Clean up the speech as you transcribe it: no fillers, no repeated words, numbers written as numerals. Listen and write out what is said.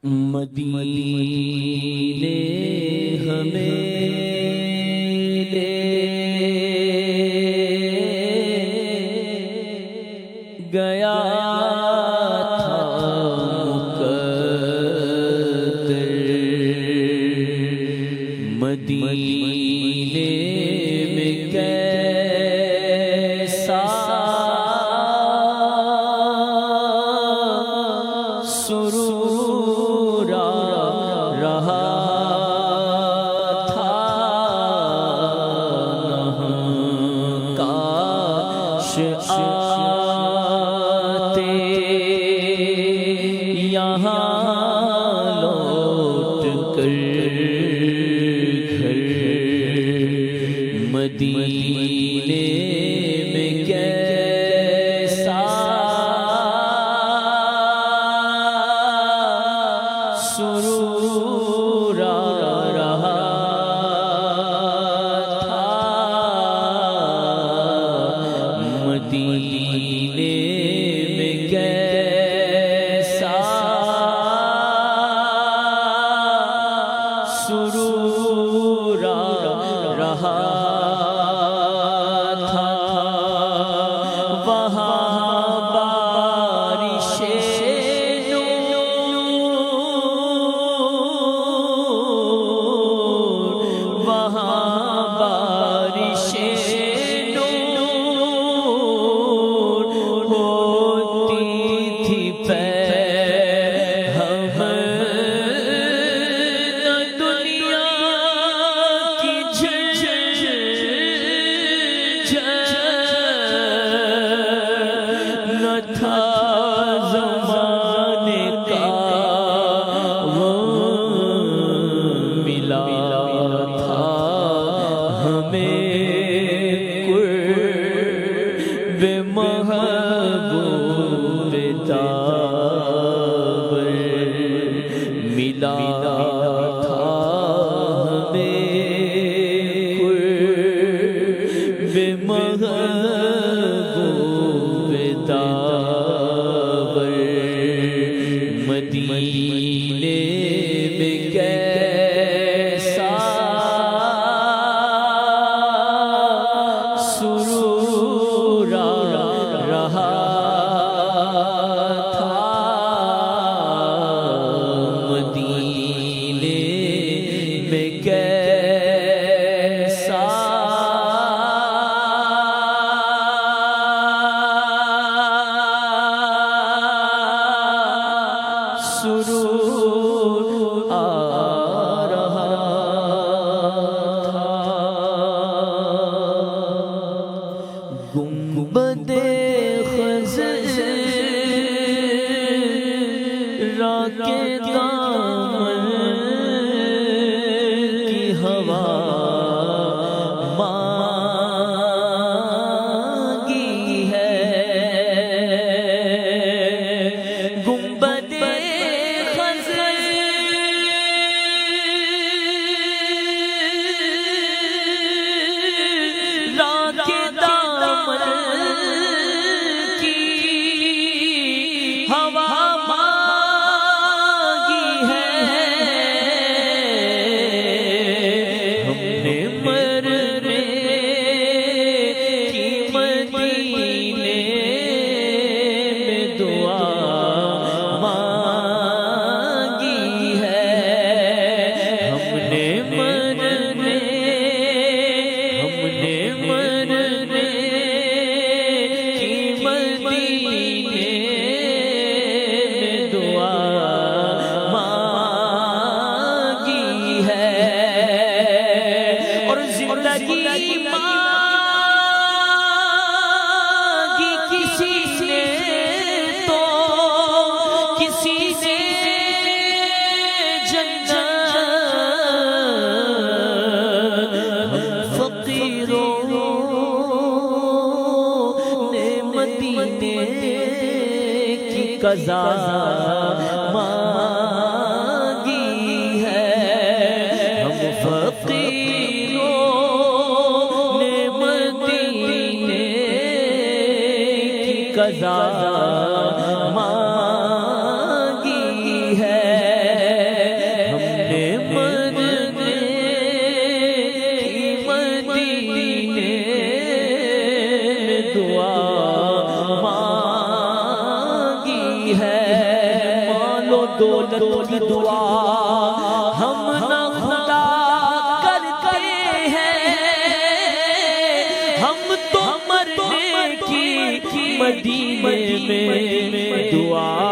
مدینے ہمیں لے گیا تھا مقدر، مدینے میں کیسا سرور رہا تھا، کاش آتے یہاں لوٹ کر گھر، مدینے میں کیسا سرور رہا تھا، مدینے میں کیسا سرور رہا تھا، وہاں بارش تھا زمانے کا وہ ملا تھا ہمیں قرب محبوب داور، ملا تھا ہمیں قرب محبوب داور، مدینے میں کیسا سرور رہا تھا، مدینے میں کیسا سرور آ رہا تھا، گنبد خضرا کے دامن کی ہوا مانگی ہے، گنبد قضا مانگی ہے، ہم فقیروں نے مدینے کی قضا مانگی ہے، ہے مال و دولت کی دعا ہم نہ خدا کرتے ہیں، ہم تو مرنے کی مدینے میں دعا